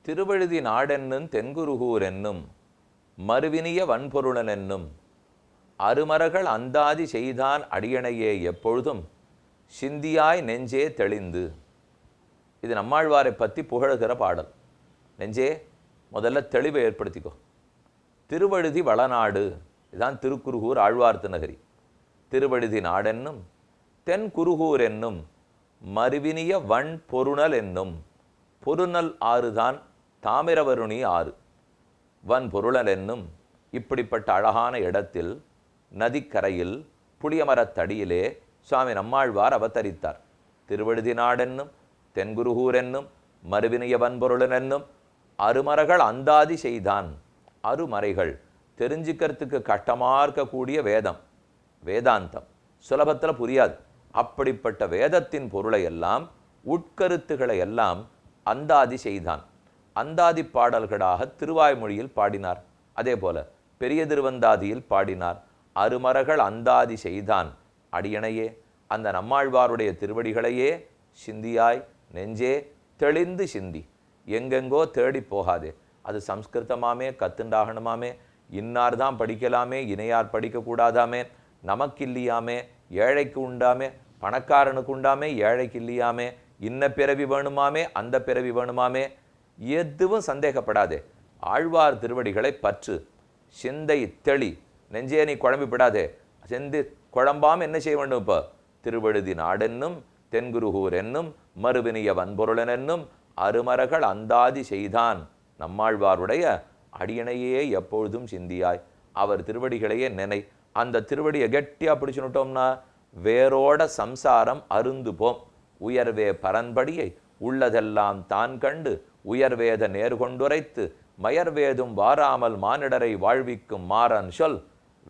திருவழுதி நாடென்னும் தென்குருகூர் என்னும் மறுவினிய வன்பொருளன் என்னும் அருமரகள் அந்தாதி செய்தான் அடியணையே எப்பொழுதும் சிந்தியாய் நெஞ்சே தெளிந்து. இது நம்மாழ்வாரை பற்றி புகழுகிற பாடல். நெஞ்சே முதல்ல தெளிவை ஏற்படுத்திக்கோ. திருவழுதி வளநாடு, இதுதான் திருக்குருகூர் ஆழ்வார்த்து நகரி. திருவழுதி நாடென்னும் தென்குருகூர் என்னும் மறுவினிய வன் பொருணல் என்னும், பொருணல் ஆறுதான் தாமிரவருணி ஆறு. வன் பொருளல் என்னும் இப்படிப்பட்ட அழகான இடத்தில் நதிக்கரையில் புளியமரத்தடியிலே சுவாமி நம்மாழ்வார் அவதரித்தார். திருவழுதி நாடென்னும் தென்குருகூர் என்னும் மறுவினிய வன்பொருளன் என்னும் அருமரகள் அந்தாதி செய்தான். அருமறைகள் தெரிஞ்சுக்கிறதுக்கு கஷ்டமாக இருக்கக்கூடிய வேதம், வேதாந்தம் சுலபத்தில் புரியாது. அப்படிப்பட்ட வேதத்தின் பொருளை எல்லாம், உட்கருத்துக்களை எல்லாம் அந்தாதி செய்தான். அந்தாதி பாடல்களாக திருவாய்மொழியில் பாடினார். அதே போல பெரிய திருவந்தாதியில் பாடினார். அருமரகள் அந்தாதி செய்தான் அடியணையே, அந்த நம்மாழ்வாருடைய திருவடிகளையே சிந்தியாய் நெஞ்சே தெளிந்து சிந்தி. எங்கெங்கோ தேடி போகாதே. அது சம்ஸ்கிருதமாமே, கத்துண்டாகணுமாமே, இன்னார் தான் படிக்கலாமே, இணையார் படிக்கக்கூடாதாமே, நமக்கு இல்லையாமே, ஏழைக்கு உண்டாமே, பணக்காரனுக்கு உண்டாமே, ஏழைக்கு இல்லையாமே, இன்ன பிறவி வேணுமாமே, அந்த பிறவி வேணுமாமே, எதுவும் சந்தேகப்படாதே. ஆழ்வார் திருவடிகளை பற்று, சிந்தை தெளி. நெஞ்சே நீ குழம்பிப்படாதே. சிந்தி குழம்பாம என்ன செய்ய வேண்டும்? இப்போ திருவழுதி நாடென்னும் தென்குருகூர் என்னும் மறுவினிய வன்பொருளன் என்னும் அருமரகள் அந்தாதி செய்தான். நம்மாழ்வாருடைய அடியணையே எப்பொழுதும் சிந்தியாய், அவர் திருவடிகளையே நினை. அந்த திருவடியை கெட்டியா பிடிச்சுனுட்டோம்னா வேரோட சம்சாரம் அருந்து போம். உயர்வே பரன்படியை உள்ளதெல்லாம் தான் கண்டு உயர்வேத நேர்கொண்டுரைத்து மயர்வேதும் வாராமல் மானிடரை வாழ்விக்கும் மாறன் சொல்.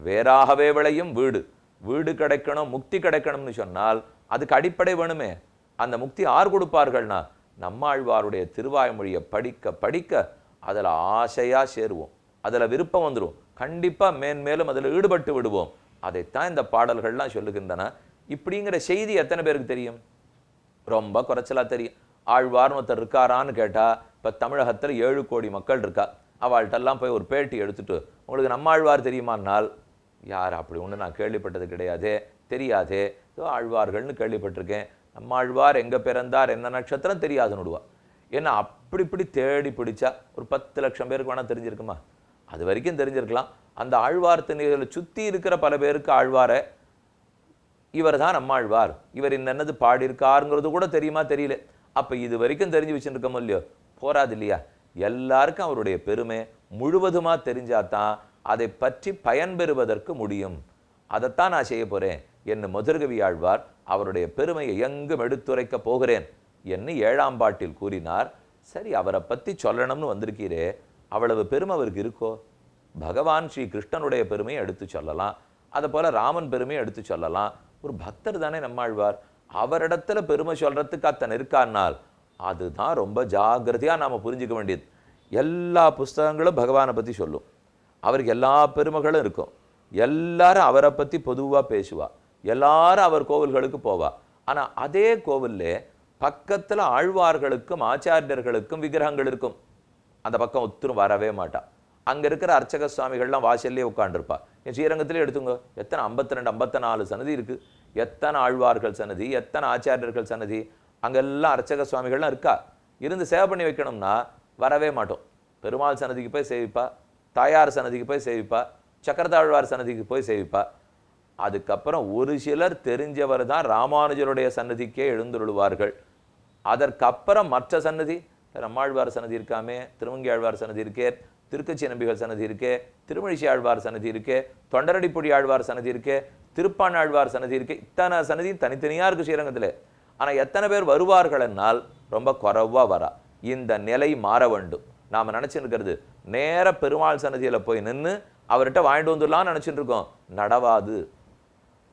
வேறாகவே விளையும் வீடு. வீடு கிடைக்கணும், முக்தி கிடைக்கணும்னு சொன்னால் அதுக்கு அடிப்படை வேணுமே. அந்த முக்தி ஆர் கொடுப்பார்கள்னா நம்மாழ்வாருடைய திருவாய்மொழியை படிக்க படிக்க அதில் ஆசையாக சேருவோம், அதில் விருப்பம் வந்துடும். கண்டிப்பாக மேன்மேலும் அதில் ஈடுபட்டு விடுவோம். அதைத்தான் இந்த பாடல்கள்லாம் சொல்லுகின்றன. இப்படிங்கிற செய்தி எத்தனை பேருக்கு தெரியும்? ரொம்ப குறைச்சலாக தெரியும். ஆழ்வார்னு ஒருத்தர் இருக்காரான்னு கேட்டால், இப்போ தமிழகத்தில் 7 கோடி மக்கள் இருக்கா. அவள்கிட்டெல்லாம் போய் ஒரு பேட்டி எடுத்துட்டு உங்களுக்கு நம்மாழ்வார் தெரியுமானால், யார் அப்படி ஒன்று நான் கேள்விப்பட்டது கிடையாதே, தெரியாதே, ஆழ்வார்கள்னு கேள்விப்பட்டிருக்கேன், நம்மாழ்வார் எங்கே பிறந்தார், என்ன நட்சத்திரம் தெரியாதுன்னு விடுவா. ஏன்னா அப்படி இப்படி தேடி பிடிச்சா ஒரு 10 லட்சம் பேருக்கு வேணால் தெரிஞ்சிருக்குமா? அது வரைக்கும் தெரிஞ்சிருக்கலாம். அந்த ஆழ்வார் திணைகளை சுற்றி இருக்கிற பல பேருக்கு ஆழ்வாரை இவர் தான் நம்மாழ்வார், இவர் என்னது பாடியிருக்காருங்கிறது கூட தெரியுமா? தெரியல. அப்போ இது வரைக்கும் தெரிஞ்சு வச்சுருக்கோமோ இல்லையோ? போராது இல்லையா? எல்லாருக்கும் அவருடைய பெருமை முழுவதுமாக தெரிஞ்சாதான் அதை பற்றி பயன்பெறுவதற்கு முடியும். அதைத்தான் நான் செய்ய போகிறேன் என்று மதுரகவி ஆழ்வார் அவருடைய பெருமையை எங்கும் எடுத்துரைக்க போகிறேன் என்று 7ஆம் பாட்டில் கூறினார். சரி, அவரை பற்றி சொல்லணும்னு வந்திருக்கீரே, அவ்வளவு பெருமை அவருக்கு இருக்கோ? பகவான் ஸ்ரீ கிருஷ்ணனுடைய பெருமையை எடுத்து சொல்லலாம், அதை போல ராமன் பெருமையை எடுத்து சொல்லலாம். ஒரு பக்தர் தானே நம்மாழ்வார், அவரிடத்துல பெருமை சொல்றதுக்கு அத்தனை இருக்கானால் அதுதான் ரொம்ப ஜாகிரதையாக நாம் புரிஞ்சுக்க வேண்டியது. எல்லா புஸ்தகங்களும் பகவானை பற்றி சொல்லும், அவருக்கு எல்லா பெருமைகளும் இருக்கும், எல்லாரும் அவரை பற்றி பொதுவாக பேசுவா, எல்லாரும் அவர் கோவில்களுக்கு போவா. ஆனால் அதே கோவில்ல பக்கத்தில் ஆழ்வார்களுக்கும் ஆச்சாரியர்களுக்கும் விக்கிரகங்கள் இருக்கும். அந்த பக்கம் ஒத்துரும் வரவே மாட்டா. அங்கே இருக்கிற அர்ச்சக சுவாமிகள்லாம் வாசல்லே உட்காண்டிருப்பா. என் ஸ்ரீரங்கத்திலே எடுத்துங்க, எத்தனை 52 54 சன்னதி இருக்குது, எத்தனை ஆழ்வார்கள் சன்னதி, எத்தனை ஆச்சாரியர்கள் சன்னதி, அங்கெல்லாம் அர்ச்சக சுவாமிகள்லாம் இருக்கா. இருந்து சேவை பண்ணி வைக்கணும்னா வரவே மாட்டோம். பெருமாள் சன்னதிக்கு போய் சேவிப்பா, தாயார் சன்னதிக்கு போய் சேவிப்பா, சக்கரத்தாழ்வார் சன்னதிக்கு போய் சேவிப்பா. அதுக்கப்புறம் ஒரு சிலர் தெரிஞ்சவர் தான் ராமானுஜருடைய சன்னதிக்கே எழுந்துருள்வார்கள். அதற்கப்புறம் மற்ற சன்னதி, நம்மாழ்வார் சன்னதி இருக்காமே, திருமங்கி ஆழ்வார் சன்னதி இருக்கே, திருக்கச்சி நம்பிகள் சன்னதி இருக்கே, திருமழிசை ஆழ்வார் சன்னதி இருக்கே, தொண்டரடிப்பொடி ஆழ்வார் சன்னதி இருக்கே, திருப்பான் ஆழ்வார் சன்னதி இருக்கே. இத்தனை சன்னதியும் தனித்தனியாக இருக்குது ஸ்ரீரங்கத்தில். ஆனால் எத்தனை பேர் வருவார்கள் என்னால் ரொம்ப குறைவாக வரா. இந்த நிலை மாற வேண்டும். நாம் நினச்சின்னு இருக்கிறது நேர பெருமாள் சன்னதியில் போய் நின்று அவர்கிட்ட வாங்கிட்டு வந்துடலாம்னு நினச்சிட்டு இருக்கோம். நடவாது,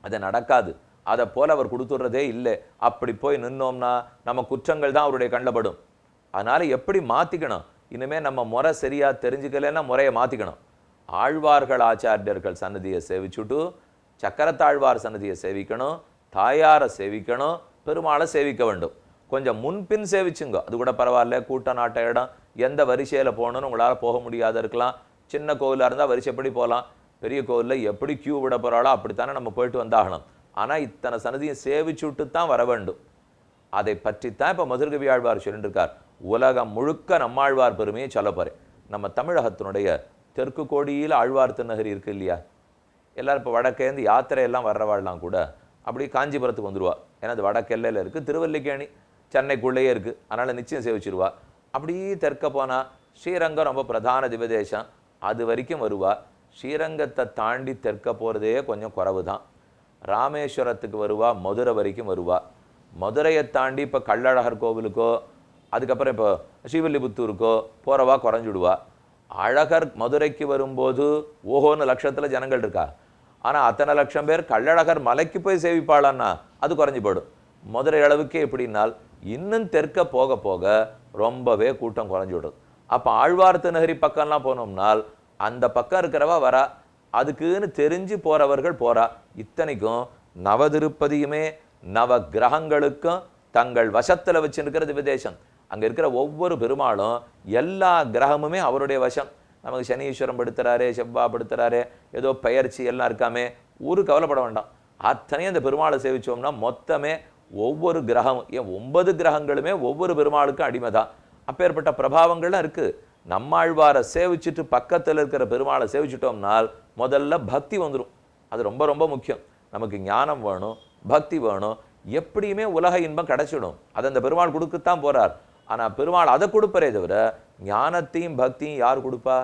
அது நடக்காது. அதை போல் அவர் கொடுத்துட்றதே இல்லை. அப்படி போய் நின்னோம்னா நம்ம குற்றங்கள் தான் அவருடைய கண்டப்படும். அதனால் எப்படி மாற்றிக்கணும்? இனிமேல் நம்ம முறை சரியாக தெரிஞ்சுக்கலைன்னா முறையை மாற்றிக்கணும். ஆழ்வார்கள் ஆச்சாரியர்கள் சன்னதியை சேவிச்சுட்டு சக்கரத்தாழ்வார் சன்னதியை சேவிக்கணும், தாயாரை சேவிக்கணும், பெருமாளை சேவிக்க வேண்டும். கொஞ்சம் முன்பின் சேவிச்சுங்க, அது கூட பரவாயில்ல. கூட்ட நாட்ட இடம், எந்த வரிசையில் போகணுன்னு உங்களால் போக முடியாத இருக்கலாம். சின்ன கோவிலாக இருந்தால் வரிசை எப்படி போகலாம்? பெரிய கோவிலில் எப்படி கியூ விட போகிறாளோ அப்படித்தானே நம்ம போயிட்டு வந்தாகணும். ஆனால் இத்தனை சன்னதியை சேவிச்சுட்டு தான் வர வேண்டும். அதை பற்றித்தான் இப்போ மதுரகவி ஆழ்வார் சொல்லிட்டு இருக்கார். உலகம் முழுக்க நம்மாழ்வார் பெருமையை சொல்ல போகிறேன். நம்ம தமிழகத்தினுடைய தெற்கு கோடியில் ஆழ்வார் திருநகரி இருக்குது இல்லையா? எல்லோரும் இப்போ வடக்கேந்து யாத்திரையெல்லாம் வர்றவாள்லாம் கூட அப்படி காஞ்சிபுரத்துக்கு வந்துடுவா. ஏன்னா அது வடக்கு எல்லையில் இருக்குது, திருவல்லிக்கேணி சென்னைக்குள்ளேயே இருக்குது. அதனால் நிச்சயம் சேவிச்சிருவா. அப்படி தெற்க போனால் ஸ்ரீரங்கம் ரொம்ப பிரதான திவதேசம், அது வரைக்கும் வருவா. ஸ்ரீரங்கத்தை தாண்டி தெற்க போகிறதே கொஞ்சம் குறவு தான். ராமேஸ்வரத்துக்கு வருவா, மதுரை வரைக்கும் வருவா. மதுரையை தாண்டி இப்போ கள்ளழகர் கோவிலுக்கோ அதுக்கப்புறம் இப்போ ஸ்ரீவில்லிபுத்தூருக்கோ போகிறவா குறைஞ்சிடுவா. அழகர் மதுரைக்கு வரும்போது ஓஹோன்னு லட்சத்தில் ஜனங்கள் இருக்கா. ஆனால் அத்தனை லட்சம் பேர் கள்ளழகர் மலைக்கு போய் சேவிப்பாளான்னா அது குறைஞ்சி போயிடும். மதுரை அளவுக்கே எப்படின்னால் இன்னும் தெற்க போக போக ரொம்பவே கூட்டம் குறைஞ்சிவிடும். அப்போ ஆழ்வார் திருநகரி பக்கம்லாம் போனோம்னால் அந்த பக்கம் இருக்கிறவா வரா, அதுக்குன்னு தெரிஞ்சு போகிறவர்கள் போகிறா. இத்தனைக்கும் நவதிருப்பதியுமே நவ கிரகங்களுக்கும் தங்கள் வசத்தில் வச்சுருக்கிறது விதேசம். அங்கே இருக்கிற ஒவ்வொரு பெருமாளும் எல்லா கிரகமுமே அவருடைய வசம். நமக்கு சனீஸ்வரம் படுத்துறாரு, செவ்வாய் படுத்துறாரு, ஏதோ பெயர்ச்சி எல்லாம் இருக்காமே, ஊரு கவலைப்பட வேண்டாம். அத்தனையும் அந்த பெருமாளை சேவிச்சோம்னா மொத்தமே ஒவ்வொரு கிரகமும், ஏன் 9 கிரகங்களுமே ஒவ்வொரு பெருமாளுக்கும் அடிமை தான். அப்பேற்பட்ட பிரபாவங்கள்லாம் இருக்குது. நம்மாழ்வாரை சேவிச்சுட்டு பக்கத்தில் இருக்கிற பெருமாளை சேவிச்சிட்டோம்னால் முதல்ல பக்தி வந்துடும். அது ரொம்ப ரொம்ப முக்கியம். நமக்கு ஞானம் வேணும், பக்தி வேணும். எப்படியுமே உலக இன்பம் கிடைச்சிடும், அதை அந்த பெருமாள் கொடுக்கத்தான் போகிறார். ஆனால் பெருமாள் அதை கொடுப்பறே தவிர ஞானத்தையும் பக்தியும் யார் கொடுப்பா?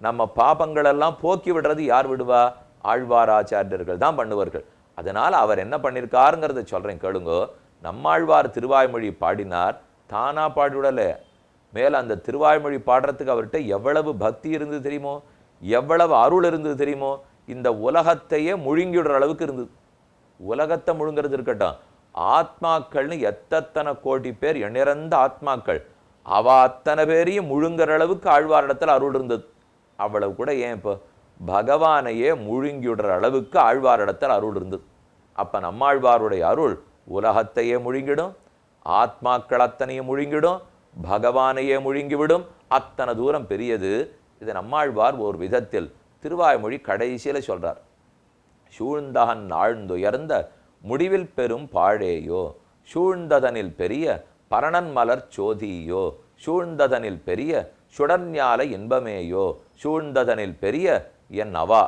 நம்ம பாபங்களெல்லாம் போக்கி விடுறது யார் விடுவா? ஆழ்வார் ஆச்சாரியர்கள் தான் பண்ணுவார்கள். அதனால் அவர் என்ன பண்ணியிருக்காருங்கிறத சொல்கிறேன் கேளுங்கோ. நம்மாழ்வார் திருவாய்மொழி பாடினார், தானா பாடிவிடலை. மேலே அந்த திருவாய்மொழி பாடுறதுக்கு அவர்கிட்ட எவ்வளவு பக்தி இருந்தது தெரியுமோ, எவ்வளவு அருள் இருந்தது தெரியுமோ. இந்த உலகத்தையே முழுங்கிவிடுற அளவுக்கு இருந்தது. உலகத்தை முழுங்கிறது இருக்கட்டும், ஆத்மாக்கள்னு எத்தனை கோடி பேர் எண்ணிறந்த ஆத்மாக்கள், அவ அத்தனை பேரையும் முழுங்குற அளவுக்கு ஆழ்வாரிடத்தில் அருள் இருந்தது. அவ்வளவு கூட ஏன் இப்போ பகவானையே முழுங்கிவிடுற அளவுக்கு ஆழ்வாரிடத்தில் அருள் இருந்தது. அப்போ நம்மாழ்வாருடைய அருள் உலகத்தையே முழுங்கிடும், ஆத்மாக்கள் அத்தனையும் முழுங்கிடும், பகவானையே முழுங்கிவிடும். அத்தனை தூரம் பெரியது. இதை நம்மாழ்வார் ஒரு விதத்தில் திருவாய்மொழி கடைசியில் சொல்றார். சூழ்ந்தகன் ஆழ்ந்துயர்ந்த முடிவில் பெரும் பாழேயோ, சூழ்ந்ததனில் பெரிய பரணன் மலர் சோதியோ, சூழ்ந்ததனில் பெரிய சுடர்ஞால இன்பமேயோ, சூழ்ந்ததனில் பெரிய என் அவா,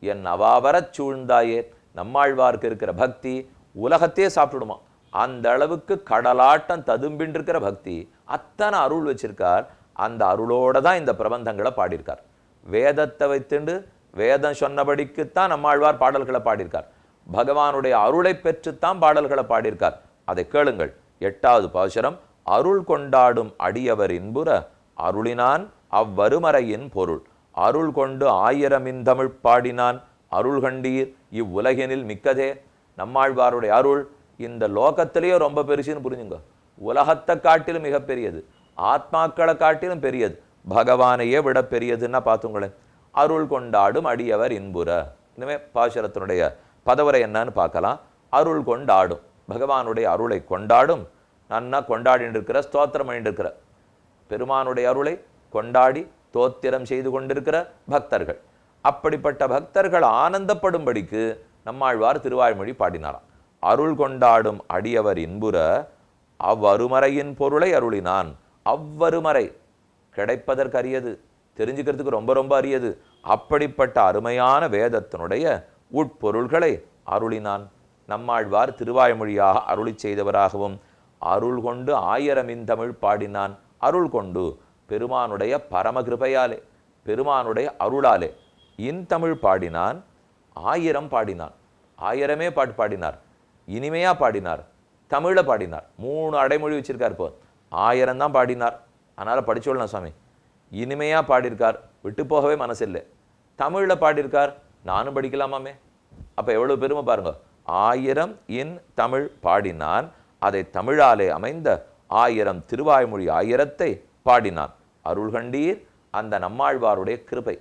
என் அவாவரச் சூழ்ந்தாயே. நம்மாழ்வார்க்கு இருக்கிற பக்தி உலகத்தையே சாப்பிடுமா. அந்த அளவுக்கு கடலாட்டம் ததும்பின் இருக்கிற பக்தி, அத்தனை அருள் வச்சிருக்கார். அந்த அருளோட தான் இந்த பிரபந்தங்களை பாடியிருக்கார். வேதத்தை வைத்துண்டு வேதம் சொன்னபடிக்குத்தான் நம்மாழ்வார் பாடல்களை பாடியிருக்கார். பகவானுடைய அருளை பெற்றுத்தான் பாடல்களை பாடியிருக்கார். அதை கேளுங்கள். 8வது பாசுரம். அருள் கொண்டாடும் அடியவர் இன்புற அருளினான் அவ்வருமறையின் பொருள், அருள் கொண்டு 1000 இந்தமிழ் பாடினான் அருள் கண்டீர் இவ்வுலகினில் மிக்கதே. நம்மாழ்வாருடைய அருள் இந்த லோகத்திலேயே ரொம்ப பெருசுன்னு புரிஞ்சுங்க. உலகத்தை காட்டிலும் மிகப்பெரியது, ஆத்மாக்களை காட்டிலும் பெரியது, பகவானையே விட பெரியதுன்னா பார்த்துங்களேன். அருள் கொண்டாடும் அடியவர் இன்புற. இனிமே பாசுரத்தினுடைய பதவரை என்னன்னு பார்க்கலாம். அருள் கொண்டாடும், பகவானுடைய அருளை கொண்டாடும், நன்னா கொண்டாடின்னு இருக்கிற, ஸ்தோத்திரம் பண்ணிட்டு இருக்கிற, பெருமானுடைய அருளை கொண்டாடி தோத்திரம் செய்து கொண்டிருக்கிற பக்தர்கள். அப்படிப்பட்ட பக்தர்கள் ஆனந்தப்படும்படிக்கு நம்மாழ்வார் திருவாய்மொழி பாடினாராம். அருள் கொண்டாடும் அடியவர் இன்புற அவ்வருமறையின் பொருளை அருளினான். அவ்வருமறை கிடைப்பதற்கு அரியது, தெரிஞ்சுக்கிறதுக்கு ரொம்ப ரொம்ப அரியது. அப்படிப்பட்ட அருமையான வேதத்தினுடைய உட்பொருள்களை அருளினான். நம்மாழ்வார் திருவாய்மொழியாக அருளி செய்தவராகவும் அருள் கொண்டு 1000 இந்தமிழ் பாடினான். அருள் கொண்டு பெருமானுடைய பரமகிருபையாலே, பெருமானுடைய அருளாலே இன்தமிழ் பாடினான், 1000 பாடினான். 1000மே பாட்டு பாடினார், இனிமையாக பாடினார், தமிழை பாடினார். 3 அடைமொழி வச்சிருக்கார். இப்போ 1000 தான் பாடினார். அதனால் படிச்சுடலாம் சுவாமி. இனிமையாக பாடியிருக்கார், விட்டு போகவே மனசில்லை. தமிழில் பாடியிருக்கார், நானும் படிக்கலாமாமே. அப்போ எவ்வளோ பெருமை பாருங்க. 1000 இன் தமிழ் பாடினான், அதை தமிழாலே அமைந்த 1000 திருவாய்மொழி 1000ஐ பாடினான். அருள் கண்டீர், அந்த நம்மாழ்வாருடைய கிருபை,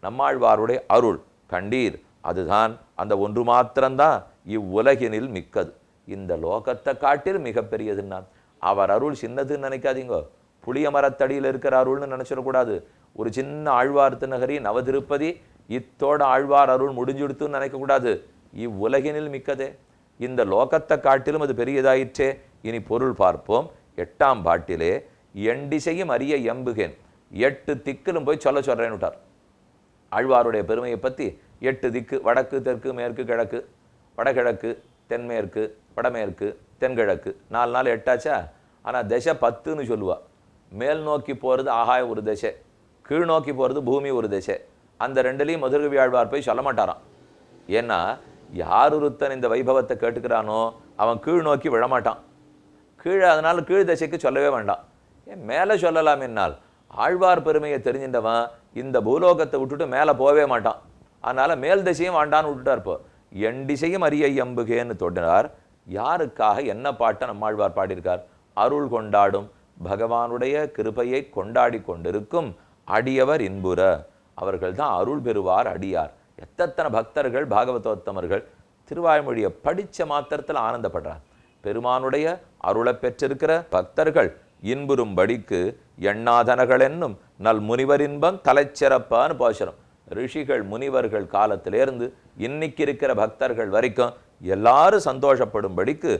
நம்மாழ்வாருடைய அருள் கண்டீர், அதுதான் அந்த ஒன்று மாத்திரம்தான் இவ்வுலகினில் மிக்கது. இந்த லோகத்தை காட்டில் மிகப்பெரியதுன்னா அவர் அருள் சின்னதுன்னு நினைக்காதீங்க. புளிய மரத்தடியில் இருக்கிற அருள்னு நினைச்சிடக்கூடாது. ஒரு சின்ன ஆழ்வார் திருநகரி நவதிருப்பதி இத்தோட ஆழ்வார் அருள் முடிஞ்சுடுத்துன்னு நினைக்கக்கூடாது. இவ்வுலகினில் மிக்கதே, இந்த லோகத்தை காட்டிலும் அது பெரியதாயிற்றே. இனி பொருள் பார்ப்போம். 8ஆம் பாட்டிலே எண்டிசையும் அறிய எம்புகேன், 8 திக்கிலும் போய் சொல்றேன்னு விட்டார். ஆழ்வாருடைய பெருமையை பற்றி 8 திக்கு, வடக்கு தெற்கு மேற்கு கிழக்கு, வடகிழக்கு தென்மேற்கு வடமேற்கு தென்கிழக்கு, 4 நாள் 8 ஆச்சா. ஆனால் திசை 10ன்னு சொல்லுவா. மேல் நோக்கி போகிறது ஆகாய ஒரு திசை, கீழ் நோக்கி போகிறது பூமி ஒரு திசை. அந்த ரெண்டுலேயும் மதுரகவி ஆழ்வார் போய் சொல்ல மாட்டாராம். ஏன்னா யார் ஒருத்தன் இந்த வைபவத்தை கேட்டுக்கிறானோ அவன் கீழ் நோக்கி விழமாட்டான். கீழே, அதனால கீழ் திசைக்கு சொல்லவே வேண்டாம். ஏன் மேலே சொல்லலாம் என்னால். ஆழ்வார் பெருமையை தெரிஞ்சின்றவன் இந்த பூலோகத்தை விட்டுட்டு மேலே போகவே மாட்டான். அதனால் மேல் திசையும் வேண்டான்னு விட்டுட்டார். இப்போ எண்டிசையும் அறிய எம்புகேன்னு தொட்டினார். யாருக்காக என்ன பாட்டை நம்மாழ்வார் பாடியிருக்கார்? அருள் கொண்டாடும் பகவானுடைய கிருபையை கொண்டாடி கொண்டிருக்கும் அடியவர் இன்புற, அவர்கள் தான் அருள் பெறுவார் அடியார். எத்தனை பக்தர்கள் பாகவதோத்தமர்கள் திருவாய்மொழியை படித்த மாத்திரத்தில் ஆனந்தப்படுறார். பெருமானுடைய அருளை பெற்றிருக்கிற பக்தர்கள் இன்புறும்படிக்கு எண்ணாதனகள் என்னும் நல் முனிவர் இன்பம் தலைச்சிறப்பான்னு போஷரம். ரிஷிகள் முனிவர்கள் காலத்திலேருந்து இன்னைக்கு இருக்கிற பக்தர்கள் வரைக்கும் எல்லாரும் சந்தோஷப்படும்படிக்கு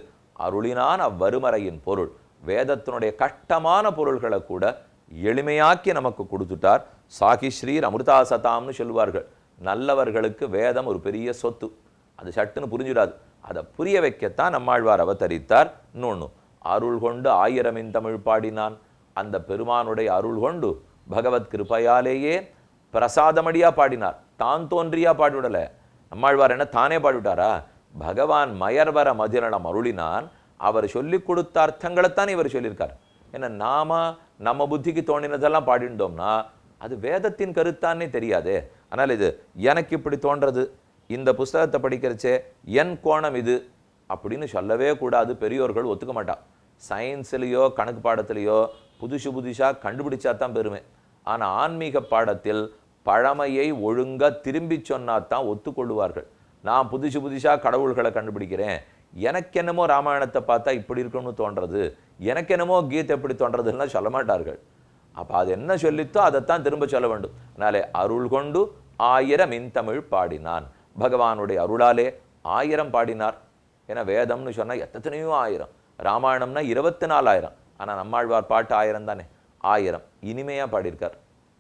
அருளினான் அவ்வருமறையின் பொருள். வேதத்தினுடைய கஷ்டமான பொருள்களை கூட எளிமையாக்கி நமக்கு கொடுத்துட்டார். சாகிஸ்ரீர் அமிர்தாசதாம்னு சொல்லுவார்கள். நல்லவர்களுக்கு வேதம் ஒரு பெரிய சொத்து. அது சட்டுன்னு புரிஞ்சிடாது. அதை புரிய வைக்கத்தான் நம்மாழ்வார் அவதரித்தார். இன்னொன்று, அருள் கொண்டு 1000 தமிழ் பாடினான். அந்த பெருமானுடைய அருள் கொண்டு பகவத் கிருபையாலேயே பிரசாதமடியாக பாடினார். தான் தோன்றியா பாடிவிடலை. நம்மாழ்வார் என்ன தானே பாடிவிட்டாரா? பகவான் மயர்வர மதிரணம் அருளினான். அவர் சொல்லி கொடுத்த அர்த்தங்களைத்தான் இவர் சொல்லியிருக்கார். ஏன்னா நம்ம புத்திக்கு தோணினதெல்லாம் பாடிட்டோம்னா அது வேதத்தின் கருத்தானே தெரியாதே. ஆனால் இது எனக்கு இப்படி தோன்றது, இந்த புஸ்தகத்தை படிக்கிறச்சே என் கோணம் இது அப்படின்னு சொல்லவே கூடாது. பெரியோர்கள் ஒத்துக்க மாட்டான். சயின்ஸ்லேயோ கணக்கு பாடத்துலேயோ புதுசாக கண்டுபிடிச்சா தான் பெருமை. ஆனால் ஆன்மீக பாடத்தில் பழமையை ஒழுங்காக திரும்பி சொன்னாதான் ஒத்துக்கொள்ளுவார்கள். நான் புதுசாக கடவுள்களை கண்டுபிடிக்கிறேன், எனக்கு என்னமோ ராமாயணத்தை பார்த்தா இப்படி இருக்கணும்னு தோன்றது, எனக்கு என்னமோ கீதை எப்படி தோன்றதுன்னா சொல்ல மாட்டார்கள். அப்போ அது என்ன சொல்லித்தோ அதைத்தான் திரும்ப சொல்ல வேண்டும். அதனாலே அருள் கொண்டு 1000 தமிழ் பாடினான். பகவானுடைய அருளாலே 1000 பாடினார். ஏன்னா வேதம்னு சொன்னால் எத்தனையோ 1000, ராமாயணம்னா 24,000. ஆனால் நம்மாழ்வார் பாட்டு 1000 தானே. 1000 இனிமையாக பாடியிருக்கார்.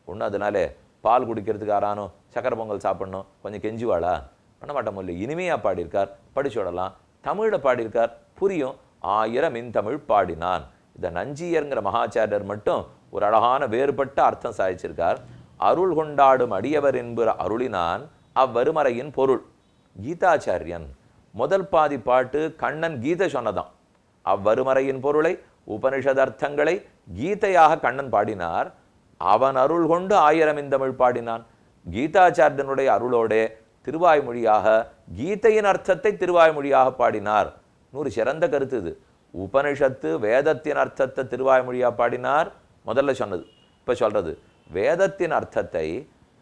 ஒன்று அதனாலே பால் குடிக்கிறதுக்கு ஆறானோ சக்கரை பொங்கல் சாப்பிட்ணும் கொஞ்சம் கெஞ்சுவாளா பண்ண மாட்டோம் இல்லை. இனிமையாக பாடியிருக்கார், படிச்சுடலாம். தமிழில் பாடியிருக்கார், புரியும். 1000 தமிழ் பாடினான். இந்த நஞ்சியருங்கிற மகாச்சாரியர் மட்டும் ஒரு அழகான வேறுபட்ட அர்த்தம் சாதிச்சிருக்கார். அருள் கொண்டாடும் அடியவர் என்புற அருளினான் அவ்வருமறையின் பொருள். கீதாச்சாரியன் முதல் பாதி பாட்டு கண்ணன் கீதை சொன்னதான். அவ்வருமறையின் பொருளை உபனிஷதர்த்தங்களை கீதையாக கண்ணன் பாடினார். அவன் அருள் கொண்டு 1000 தமிழ் பாடினான். கீதாச்சாரியனுடைய அருளோடே திருவாய்மொழியாக கீதையின் அர்த்தத்தை திருவாய்மொழியாக பாடினார். 100 சிறந்த கருத்து இது. உபனிஷத்து வேதத்தின் அர்த்தத்தை திருவாய்மொழியாக பாடினார் முதல்ல சொன்னது. இப்போ சொல்றது வேதத்தின் அர்த்தத்தை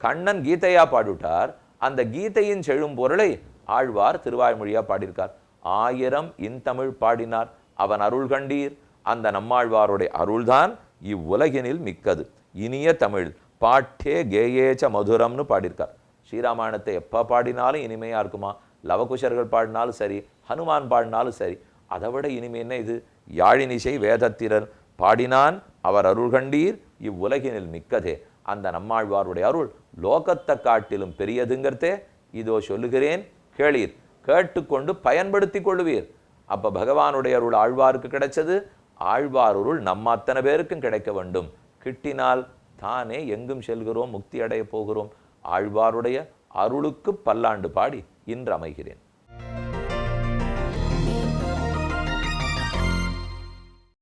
கண்ணன் கீதையா பாடிவிட்டார். அந்த கீதையின் செழும் பொருளை ஆழ்வார் திருவாய்மொழியாக பாடியிருக்கார். 1000 தமிழ் பாடினார். அவன் அருள் கண்டீர். அந்த நம்மாழ்வாருடைய அருள்தான் இவ்வுலகினில் மிக்கது. இனிய தமிழ் பாட்டே கேயேச்ச மதுரம்னு பாடியிருக்கார். ஸ்ரீராமாயணத்தை எப்போ பாடினாலும் இனிமையாக இருக்குமா. லவகுஷர்கள் பாடினாலும் சரி, ஹனுமான் பாடினாலும் சரி, அதை விட இனிமை என்ன இது? யாழினிசை வேதத்திரர் பாடினான் அவர் அருள் கண்டீர் இவ்வுலகினில் மிக்கதே. அந்த நம்மாழ்வாருடைய அருள் லோகத்தை காட்டிலும் பெரியதுங்கிறதே இதோ சொல்லுகிறேன் கேளீர், கேட்டுக்கொண்டு பயன்படுத்தி கொள்ளுவீர். அப்போ பகவானுடைய அருள் ஆழ்வாருக்கு கிடைச்சது. ஆழ்வார் அருள் நம்ம அத்தனை பேருக்கும் கிடைக்க வேண்டும். கிட்டினால் தானே எங்கும் செல்கிறோம், முக்தி அடைய போகிறோம். ஆழ்வாருடைய அருளுக்கு பல்லாண்டு பாடி இன்று அமைகிறேன்.